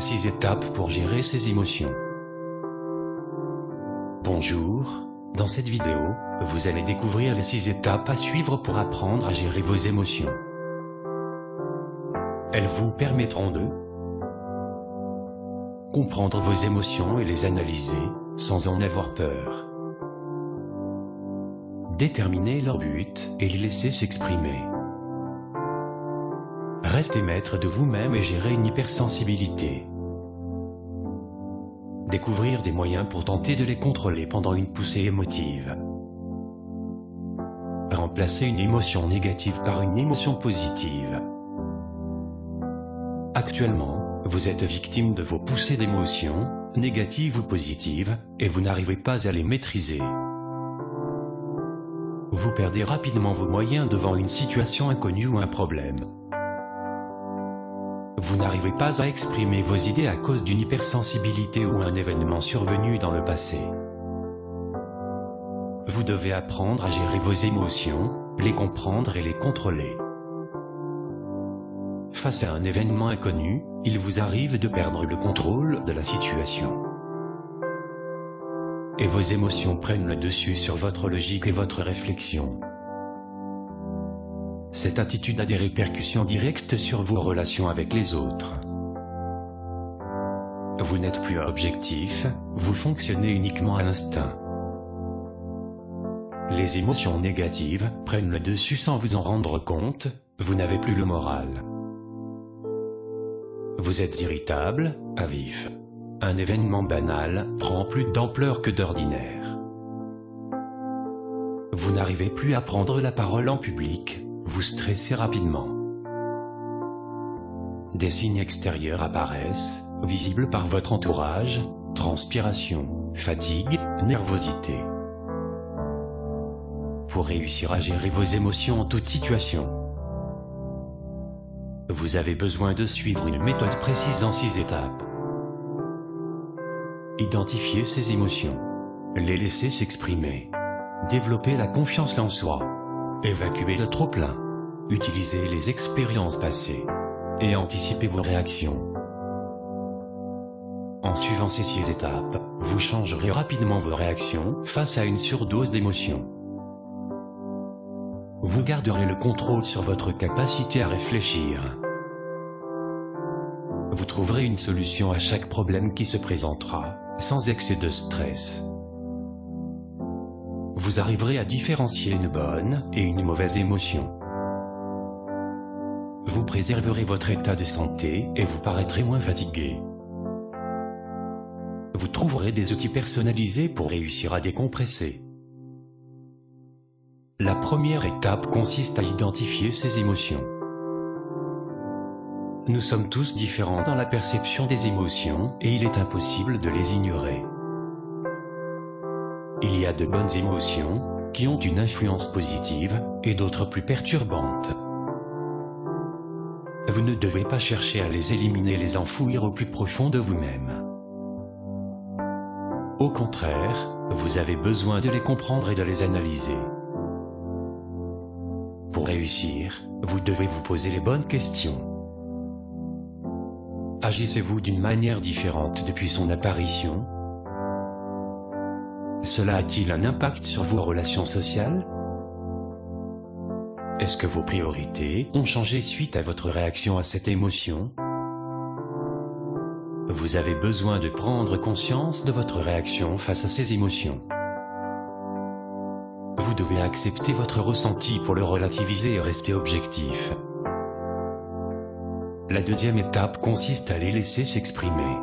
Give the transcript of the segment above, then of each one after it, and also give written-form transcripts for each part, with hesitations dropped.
6 étapes pour gérer ses émotions. Bonjour, dans cette vidéo, vous allez découvrir les 6 étapes à suivre pour apprendre à gérer vos émotions. Elles vous permettront de comprendre vos émotions et les analyser, sans en avoir peur. Déterminer leur but et les laisser s'exprimer. Restez maître de vous-même et gérer une hypersensibilité. Découvrir des moyens pour tenter de les contrôler pendant une poussée émotive. Remplacer une émotion négative par une émotion positive. Actuellement, vous êtes victime de vos poussées d'émotions, négatives ou positives, et vous n'arrivez pas à les maîtriser. Vous perdez rapidement vos moyens devant une situation inconnue ou un problème. Vous n'arrivez pas à exprimer vos idées à cause d'une hypersensibilité ou un événement survenu dans le passé. Vous devez apprendre à gérer vos émotions, les comprendre et les contrôler. Face à un événement inconnu, il vous arrive de perdre le contrôle de la situation. Et vos émotions prennent le dessus sur votre logique et votre réflexion. Cette attitude a des répercussions directes sur vos relations avec les autres. Vous n'êtes plus objectif, vous fonctionnez uniquement à l'instinct. Les émotions négatives prennent le dessus sans vous en rendre compte, vous n'avez plus le moral. Vous êtes irritable, à vif. Un événement banal prend plus d'ampleur que d'ordinaire. Vous n'arrivez plus à prendre la parole en public, vous stressez rapidement. Des signes extérieurs apparaissent, visibles par votre entourage, transpiration, fatigue, nervosité. Pour réussir à gérer vos émotions en toute situation, vous avez besoin de suivre une méthode précise en 6 étapes. Identifier ses émotions. Les laisser s'exprimer. Développer la confiance en soi. Évacuer le trop-plein. Utiliser les expériences passées. Et anticiper vos réactions. En suivant ces 6 étapes, vous changerez rapidement vos réactions face à une surdose d'émotions. Vous garderez le contrôle sur votre capacité à réfléchir. Vous trouverez une solution à chaque problème qui se présentera, sans excès de stress. Vous arriverez à différencier une bonne et une mauvaise émotion. Vous préserverez votre état de santé et vous paraîtrez moins fatigué. Vous trouverez des outils personnalisés pour réussir à décompresser. La première étape consiste à identifier ses émotions. Nous sommes tous différents dans la perception des émotions et il est impossible de les ignorer. Il y a de bonnes émotions, qui ont une influence positive, et d'autres plus perturbantes. Vous ne devez pas chercher à les éliminer, les enfouir au plus profond de vous-même. Au contraire, vous avez besoin de les comprendre et de les analyser. Pour réussir, vous devez vous poser les bonnes questions. Agissez-vous d'une manière différente depuis son apparition? Cela a-t-il un impact sur vos relations sociales? Est-ce que vos priorités ont changé suite à votre réaction à cette émotion? Vous avez besoin de prendre conscience de votre réaction face à ces émotions. Vous devez accepter votre ressenti pour le relativiser et rester objectif. La deuxième étape consiste à les laisser s'exprimer.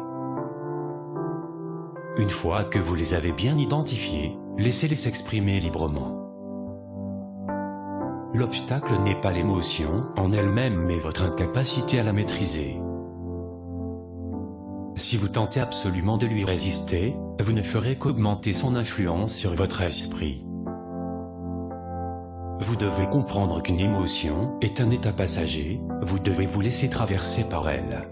Une fois que vous les avez bien identifiés, laissez-les s'exprimer librement. L'obstacle n'est pas l'émotion en elle-même mais votre incapacité à la maîtriser. Si vous tentez absolument de lui résister, vous ne ferez qu'augmenter son influence sur votre esprit. Vous devez comprendre qu'une émotion est un état passager, vous devez vous laisser traverser par elle.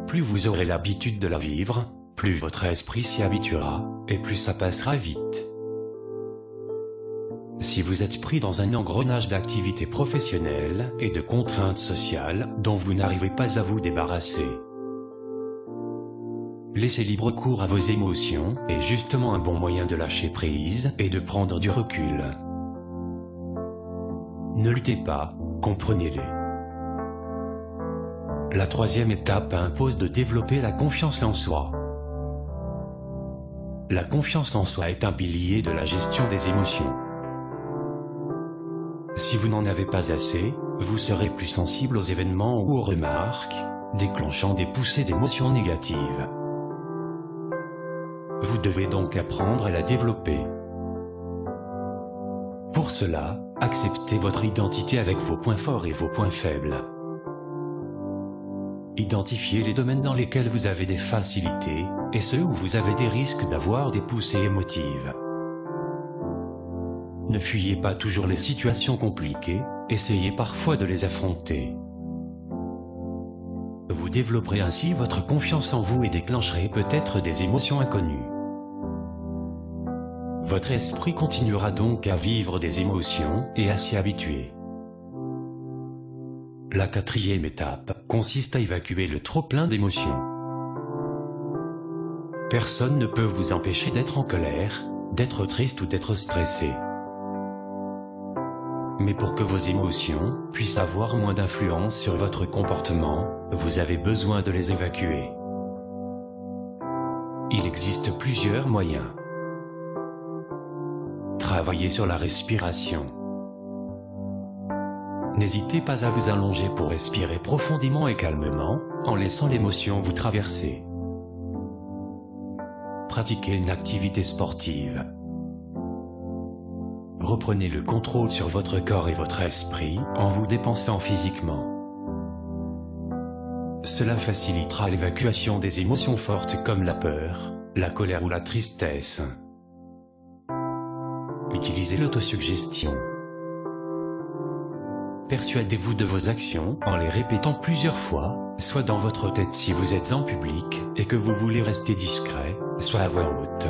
Plus vous aurez l'habitude de la vivre, plus votre esprit s'y habituera, et plus ça passera vite. si vous êtes pris dans un engrenage d'activités professionnelles et de contraintes sociales dont vous n'arrivez pas à vous débarrasser. Laisser libre cours à vos émotions est justement un bon moyen de lâcher prise et de prendre du recul. Ne luttez pas, comprenez-les. La troisième étape impose de développer la confiance en soi. La confiance en soi est un pilier de la gestion des émotions. Si vous n'en avez pas assez, vous serez plus sensible aux événements ou aux remarques, déclenchant des poussées d'émotions négatives. Vous devez donc apprendre à la développer. Pour cela, acceptez votre identité avec vos points forts et vos points faibles. Identifiez les domaines dans lesquels vous avez des facilités, et ceux où vous avez des risques d'avoir des poussées émotives. Ne fuyez pas toujours les situations compliquées, essayez parfois de les affronter. Vous développerez ainsi votre confiance en vous et déclencherez peut-être des émotions inconnues. Votre esprit continuera donc à vivre des émotions et à s'y habituer. La quatrième étape consiste à évacuer le trop-plein d'émotions. Personne ne peut vous empêcher d'être en colère, d'être triste ou d'être stressé. Mais pour que vos émotions puissent avoir moins d'influence sur votre comportement, vous avez besoin de les évacuer. Il existe plusieurs moyens. Travaillez sur la respiration. N'hésitez pas à vous allonger pour respirer profondément et calmement, en laissant l'émotion vous traverser. Pratiquez une activité sportive. Reprenez le contrôle sur votre corps et votre esprit en vous dépensant physiquement. Cela facilitera l'évacuation des émotions fortes comme la peur, la colère ou la tristesse. Utilisez l'autosuggestion. Persuadez-vous de vos actions en les répétant plusieurs fois, soit dans votre tête si vous êtes en public et que vous voulez rester discret, soit à voix haute.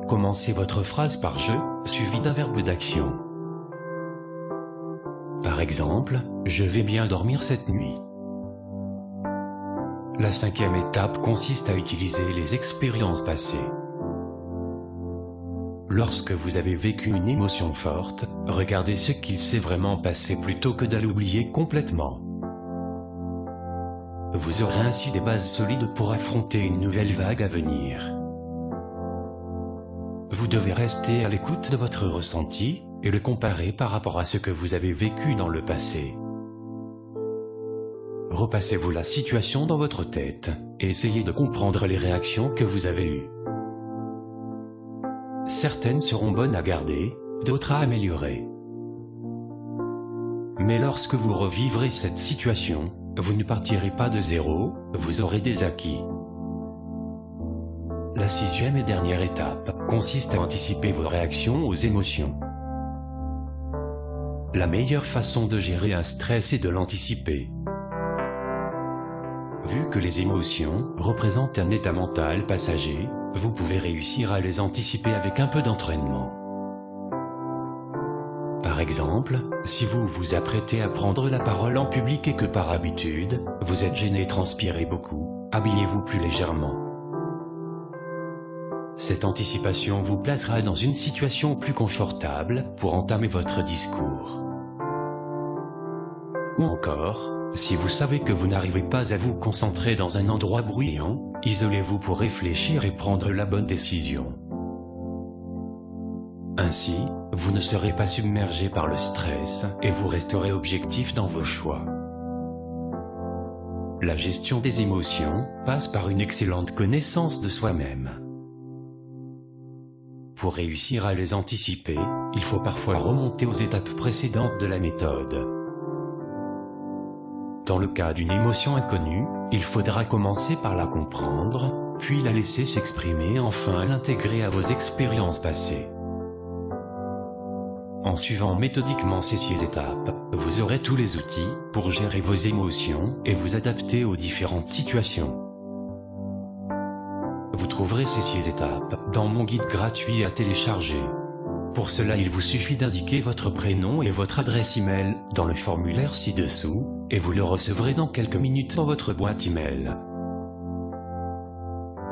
Commencez votre phrase par « je » suivi d'un verbe d'action. Par exemple, « Je vais bien dormir cette nuit ». La cinquième étape consiste à utiliser les expériences passées. Lorsque vous avez vécu une émotion forte, regardez ce qu'il s'est vraiment passé plutôt que de l'oublier complètement. Vous aurez ainsi des bases solides pour affronter une nouvelle vague à venir. Vous devez rester à l'écoute de votre ressenti et le comparer par rapport à ce que vous avez vécu dans le passé. Repassez-vous la situation dans votre tête et essayez de comprendre les réactions que vous avez eues. Certaines seront bonnes à garder, d'autres à améliorer. Mais lorsque vous revivrez cette situation, vous ne partirez pas de zéro, vous aurez des acquis. La sixième et dernière étape consiste à anticiper vos réactions aux émotions. La meilleure façon de gérer un stress est de l'anticiper. Vu que les émotions représentent un état mental passager, vous pouvez réussir à les anticiper avec un peu d'entraînement. Par exemple, si vous vous apprêtez à prendre la parole en public et que par habitude, vous êtes gêné et transpirez beaucoup, habillez-vous plus légèrement. Cette anticipation vous placera dans une situation plus confortable pour entamer votre discours. Ou encore, si vous savez que vous n'arrivez pas à vous concentrer dans un endroit bruyant, isolez-vous pour réfléchir et prendre la bonne décision. Ainsi, vous ne serez pas submergé par le stress et vous resterez objectif dans vos choix. La gestion des émotions passe par une excellente connaissance de soi-même. Pour réussir à les anticiper, il faut parfois remonter aux étapes précédentes de la méthode. Dans le cas d'une émotion inconnue, il faudra commencer par la comprendre, puis la laisser s'exprimer et enfin l'intégrer à vos expériences passées. En suivant méthodiquement ces 6 étapes, vous aurez tous les outils pour gérer vos émotions et vous adapter aux différentes situations. Vous trouverez ces 6 étapes dans mon guide gratuit à télécharger. Pour cela, il vous suffit d'indiquer votre prénom et votre adresse email dans le formulaire ci-dessous, et vous le recevrez dans quelques minutes dans votre boîte email.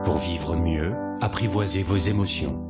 Pour vivre mieux, apprivoisez vos émotions.